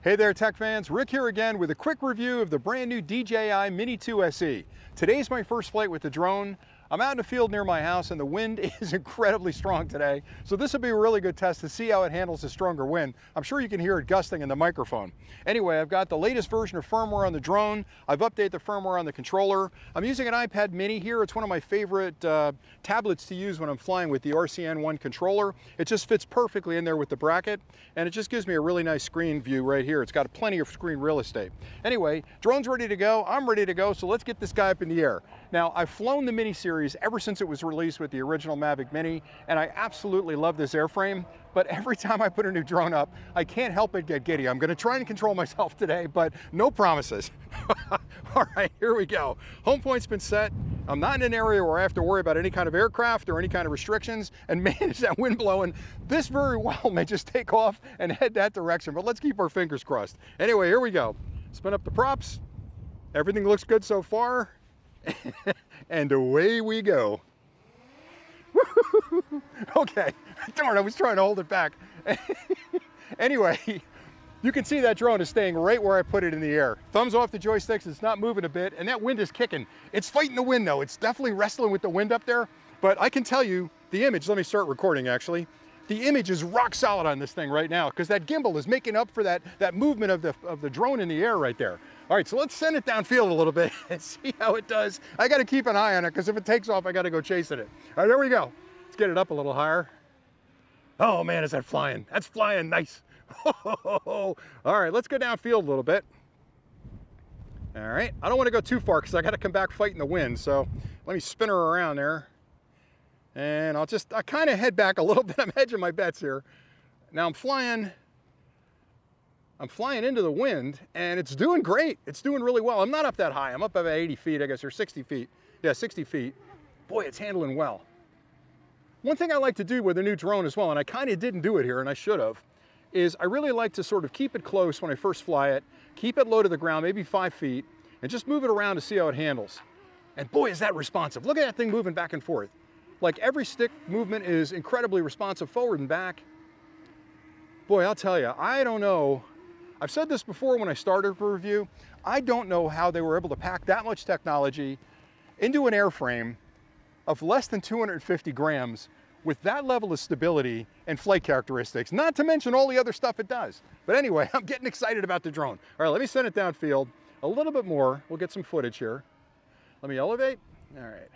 Hey there tech fans, Rick here again with a quick review of the brand new DJI Mini 2 SE. Today's my first flight with the drone. I'm out in the field near my house and the wind is incredibly strong today, so this will be a really good test to see how it handles a stronger wind. I'm sure you can hear it gusting in the microphone. Anyway, I've got the latest version of firmware on the drone. I've updated the firmware on the controller. I'm using an iPad mini here. It's one of my favorite tablets to use when I'm flying with the RCN1 controller. It just fits perfectly in there with the bracket, and it just gives me a really nice screen view right here. It's got plenty of screen real estate. Anyway, drone's ready to go. I'm ready to go, so let's get this guy up in the air. Now, I've flown the Mini series ever since it was released with the original Mavic Mini, and I absolutely love this airframe, but every time I put a new drone up, I can't help but get giddy. I'm gonna try and control myself today, but no promises. All right, here we go. Home point's been set. I'm not in an area where I have to worry about any kind of aircraft or any kind of restrictions, and man, is that wind blowing. This very well may just take off and head that direction, but let's keep our fingers crossed. Anyway, here we go. Spin up the props. Everything looks good so far. And away we go. Okay, darn, I was trying to hold it back. Anyway, you can see that drone is staying right where I put it in the air. Thumbs off the joysticks, it's not moving a bit, and that wind is kicking. It's fighting the wind though. It's definitely wrestling with the wind up there, but I can tell you the image, let me start recording actually. The image is rock solid on this thing right now because that gimbal is making up for that movement of the drone in the air right there. All right, so let's send it downfield a little bit and see how it does. I got to keep an eye on it because if it takes off, I got to go chasing it. All right, there we go. Let's get it up a little higher. Oh man, is that flying? That's flying nice. All right, let's go downfield a little bit. All right, I don't want to go too far because I got to come back fighting the wind. So let me spin her around there. And I kind of head back a little bit. I'm hedging my bets here. Now I'm flying into the wind and it's doing great. It's doing really well. I'm not up that high. I'm up about 80 feet, I guess, or 60 feet. Yeah, 60 feet. Boy, it's handling well. One thing I like to do with a new drone as well, and I kind of didn't do it here and I should have, is I really like to sort of keep it close when I first fly it, keep it low to the ground, maybe 5 feet, and just move it around to see how it handles. And boy, is that responsive. Look at that thing moving back and forth. Like every stick movement is incredibly responsive forward and back. Boy, I'll tell you, I don't know. I've said this before when I started the review. I don't know how they were able to pack that much technology into an airframe of less than 250 grams with that level of stability and flight characteristics, not to mention all the other stuff it does. But anyway, I'm getting excited about the drone. All right, let me send it downfield a little bit more. We'll get some footage here. Let me elevate. All right.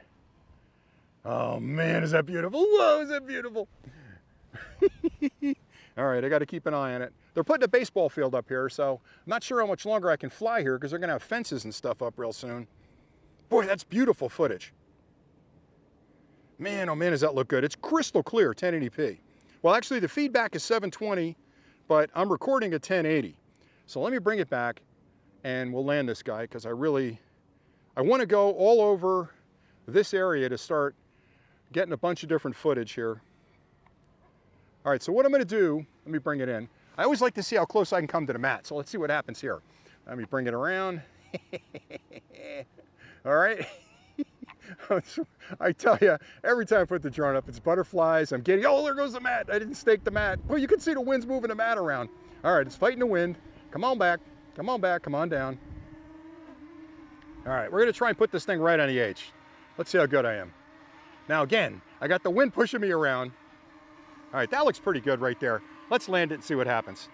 Oh man, is that beautiful? Whoa, is that beautiful? All right, I got to keep an eye on it. They're putting a baseball field up here, so I'm not sure how much longer I can fly here because they're going to have fences and stuff up real soon. Boy, that's beautiful footage. Man, oh man, does that look good. It's crystal clear, 1080p. Well, actually, the feedback is 720, but I'm recording at 1080. So let me bring it back and we'll land this guy because I want to go all over this area to start getting a bunch of different footage here. All right, so what I'm going to do, let me bring it in. I always like to see how close I can come to the mat, so let's see what happens here. Let me bring it around. All right. I tell you, every time I put the drone up, it's butterflies. I'm getting, oh, there goes the mat. I didn't stake the mat. Well, you can see the wind's moving the mat around. All right, it's fighting the wind. Come on back. Come on back. Come on down. All right, we're going to try and put this thing right on the H. Let's see how good I am. Now again, I got the wind pushing me around. All right, that looks pretty good right there. Let's land it and see what happens.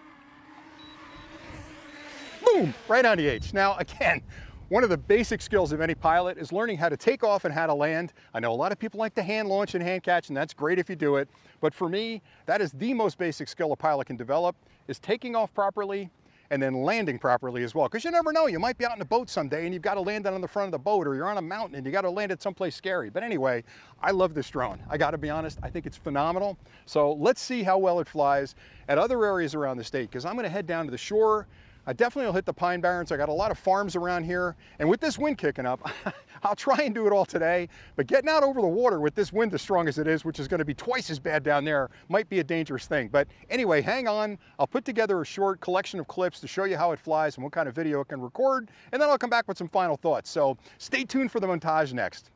Boom, right on the H. Now again, one of the basic skills of any pilot is learning how to take off and how to land. I know a lot of people like to hand launch and hand catch, and that's great if you do it. But for me, that is the most basic skill a pilot can develop, is taking off properly and then landing properly as well. Because you never know, you might be out in a boat someday and you've got to land it on the front of the boat, or you're on a mountain and you got to land it someplace scary. But anyway, I love this drone. I got to be honest, I think it's phenomenal. So let's see how well it flies at other areas around the state, because I'm going to head down to the shore. I definitely will hit the Pine Barrens. I got a lot of farms around here, and with this wind kicking up, I'll try and do it all today, but getting out over the water with this wind as strong as it is, which is going to be twice as bad down there, might be a dangerous thing. But anyway, hang on. I'll put together a short collection of clips to show you how it flies and what kind of video it can record, and then I'll come back with some final thoughts. So stay tuned for the montage next.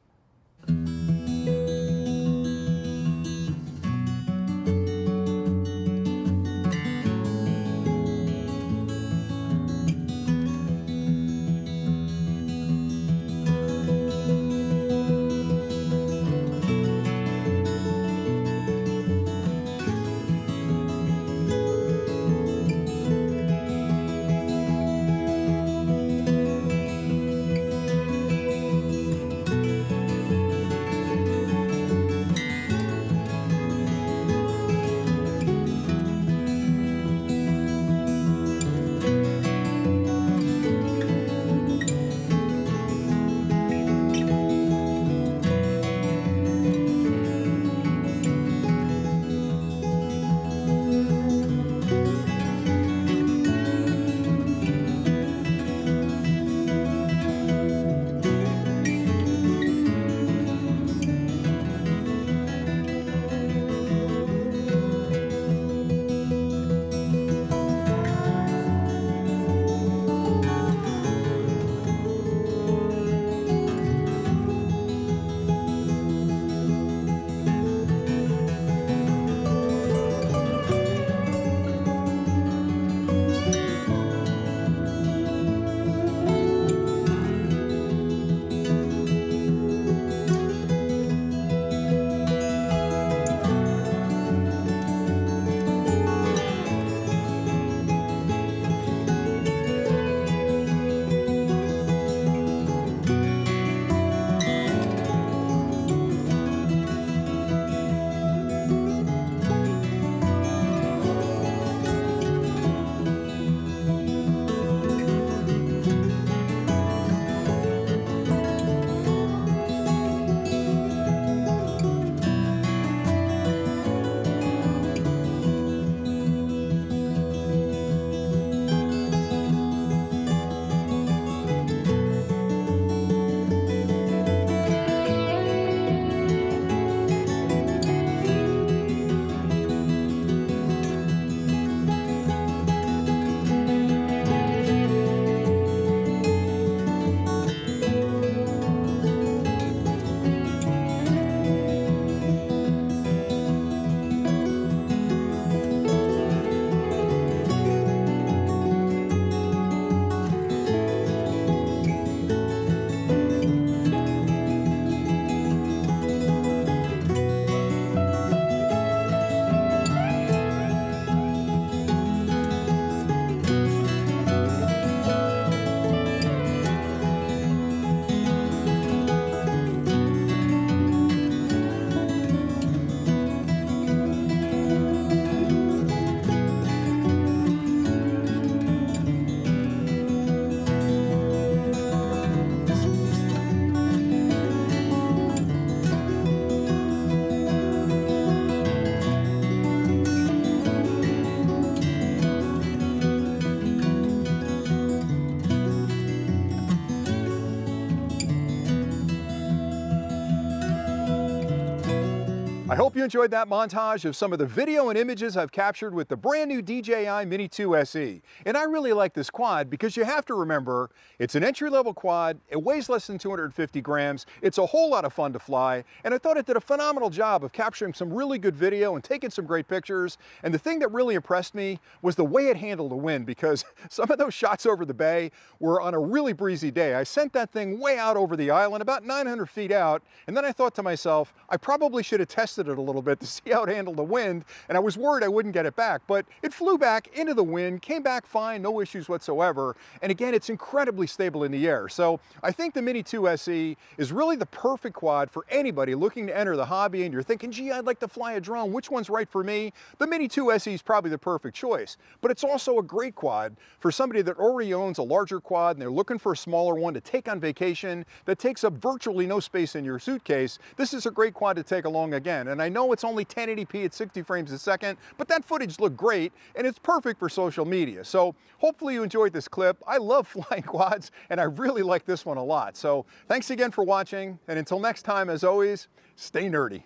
I hope you enjoyed that montage of some of the video and images I've captured with the brand new DJI Mini 2 SE. And I really like this quad because you have to remember, it's an entry-level quad, it weighs less than 250 grams, it's a whole lot of fun to fly, and I thought it did a phenomenal job of capturing some really good video and taking some great pictures. And the thing that really impressed me was the way it handled the wind, because some of those shots over the bay were on a really breezy day. I sent that thing way out over the island, about 900 feet out, and then I thought to myself, I probably should have tested it a little bit to see how it handled the wind, and I was worried I wouldn't get it back, but it flew back into the wind, came back fine, no issues whatsoever, and again, it's incredibly stable in the air. So I think the Mini 2 SE is really the perfect quad for anybody looking to enter the hobby, and you're thinking, gee, I'd like to fly a drone, which one's right for me? The Mini 2 SE is probably the perfect choice, but it's also a great quad for somebody that already owns a larger quad and they're looking for a smaller one to take on vacation that takes up virtually no space in your suitcase. This is a great quad to take along again. And I know it's only 1080p at 60 frames a second, but that footage looked great and it's perfect for social media. So hopefully you enjoyed this clip. I love flying quads and I really like this one a lot. So thanks again for watching, and until next time, as always, stay nerdy.